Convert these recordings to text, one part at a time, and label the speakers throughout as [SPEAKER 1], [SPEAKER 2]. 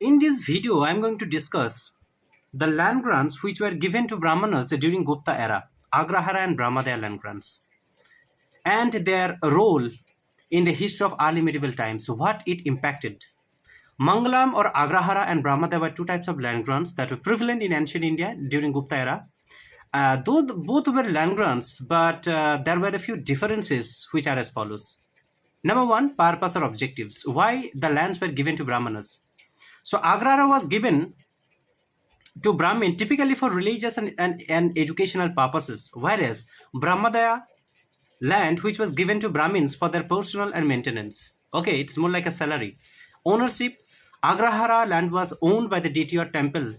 [SPEAKER 1] In this video, I am going to discuss the land grants which were given to Brahmanas during Gupta era, agrahara and brhamadeya land grants, and their role in the history of early medieval times, what it impacted. Mangalam or agrahara and brhamadeya were two types of land grants that were prevalent in ancient India during Gupta era. Though both were land grants, but there were a few differences which are as follows. Number one, purpose or objectives. Why the lands were given to Brahmanas? So agrahara was given to Brahmin typically for religious and educational purposes, whereas brhamadeya land which was given to Brahmins for their personal and maintenance. Okay, it's more like a salary. Ownership, agrahara land was owned by the deity or temple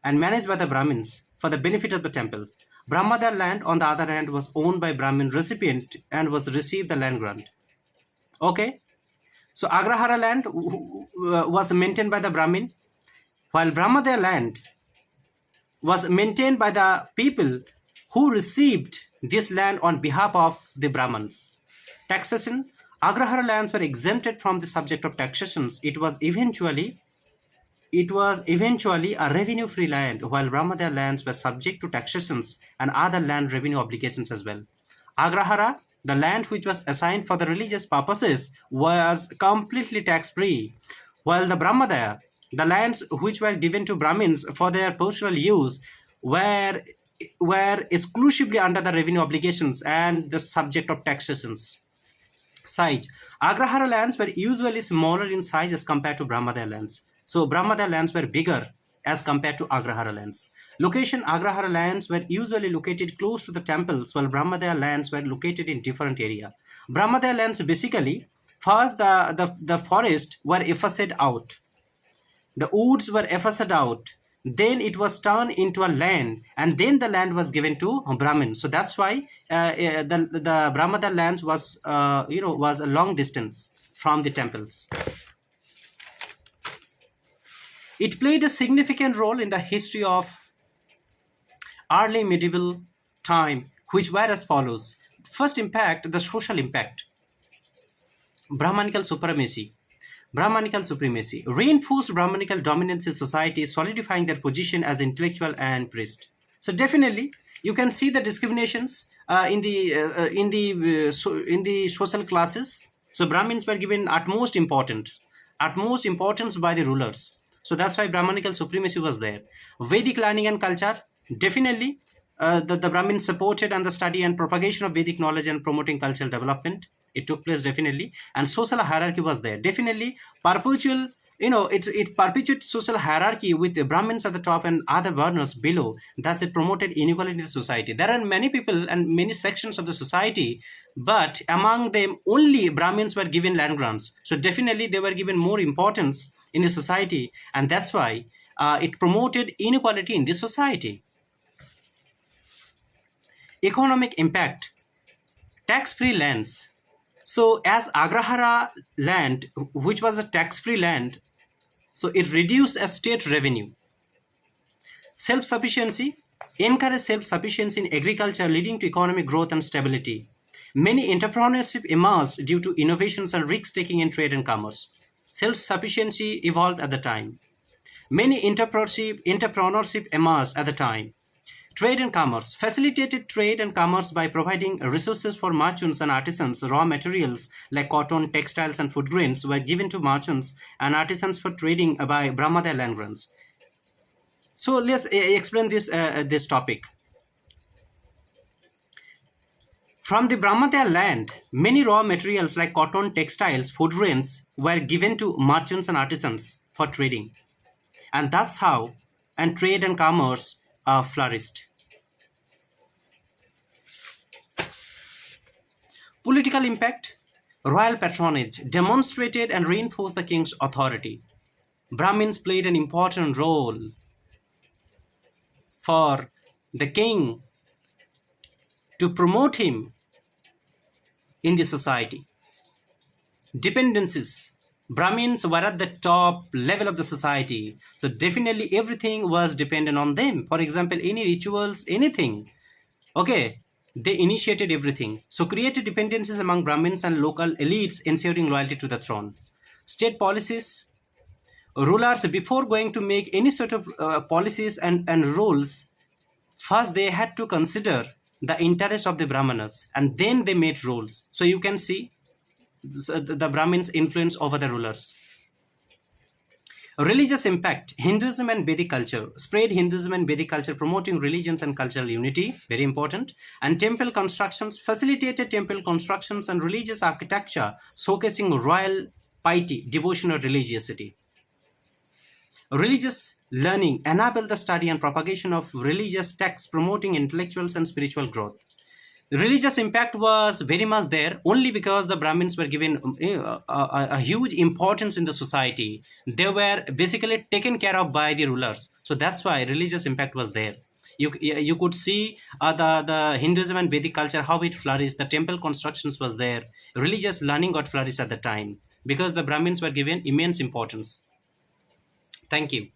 [SPEAKER 1] and managed by the Brahmins for the benefit of the temple. Brhamadeya land, on the other hand, was owned by Brahmin recipient and was received the land grant. Okay, so agrahara land was maintained by the Brahmin, while brhamadeya land was maintained by the people who received this land on behalf of the Brahmins. Taxation, agrahara lands were exempted from the subject of taxations. It was eventually a revenue-free land, while brhamadeya lands were subject to taxations and other land revenue obligations as well. Agrahara, the land which was assigned for the religious purposes, was completely tax-free, while the brhamadeya, the lands which were given to Brahmins for their personal use, were exclusively under the revenue obligations and the subject of taxations. Size, agrahara lands were usually smaller in size as compared to brhamadeya lands. So brhamadeya lands were bigger as compared to agrahara lands. Location, agrahara lands were usually located close to the temples, while brhamadeya lands were located in different area. Brhamadeya lands basically, first the forest were effaced out. The woods were effaced out. Then it was turned into a land, and then the land was given to Brahmins. So that's why the brhamadeya lands was a long distance from the temples. It played a significant role in the history of early medieval time, which were as follows. First impact, the social impact. Brahmanical supremacy. Reinforced Brahmanical dominance in society, solidifying their position as intellectual and priest. So definitely, you can see the discriminations in the social classes. So Brahmins were given utmost importance by the rulers. So that's why Brahmanical supremacy was there. Vedic learning and culture, definitely the Brahmins supported and the study and propagation of Vedic knowledge and promoting cultural development. It took place definitely, and social hierarchy was there. Definitely, perpetual, it perpetuated social hierarchy with the Brahmins at the top and other varnas below. Thus, it promoted inequality in the society. There are many people and many sections of the society, but among them, only Brahmins were given land grants. So definitely, they were given more importance in the society, and that's why it promoted inequality in the society. Economic impact, tax-free lands. So as agrahara land, which was a tax-free land, so it reduced a state revenue. Self-sufficiency, encouraged self-sufficiency in agriculture, leading to economic growth and stability. Many entrepreneurship emerged due to innovations and risk-taking in trade and commerce. Self-sufficiency evolved at the time. Many entrepreneurship emerged at the time. Trade and commerce, facilitated trade and commerce by providing resources for merchants and artisans. Raw materials like cotton, textiles, and food grains were given to merchants and artisans for trading by brhamadeya land grants. So let's explain this topic. From the brhamadeya land, many raw materials like cotton, textiles, food grains were given to merchants and artisans for trading. And that's how trade and commerce flourished. Political impact, royal patronage demonstrated and reinforced the king's authority. Brahmins played an important role for the king to promote him in the society. Dependencies, Brahmins were at the top level of the society. So definitely everything was dependent on them. For example, any rituals, anything. Okay, they initiated everything. So created dependencies among Brahmins and local elites, ensuring loyalty to the throne. State policies, rulers, before going to make any sort of policies and rules, first they had to consider the interest of the Brahmanas, and then they made rules. So you can see the Brahmins' influence over the rulers. Religious impact. Hinduism and Vedic culture. Spread Hinduism and Vedic culture, promoting religions and cultural unity. Very important. And temple constructions. Facilitated temple constructions and religious architecture, showcasing royal piety, devotion, or religiosity. Religious learning. Enable the study and propagation of religious texts, promoting intellectual and spiritual growth. Religious impact was very much there only because the Brahmins were given a huge importance in the society. They were basically taken care of by the rulers. So that's why religious impact was there. You could see the Hinduism and Vedic culture, how it flourished. The temple constructions was there. Religious learning got flourished at the time because the Brahmins were given immense importance. Thank you.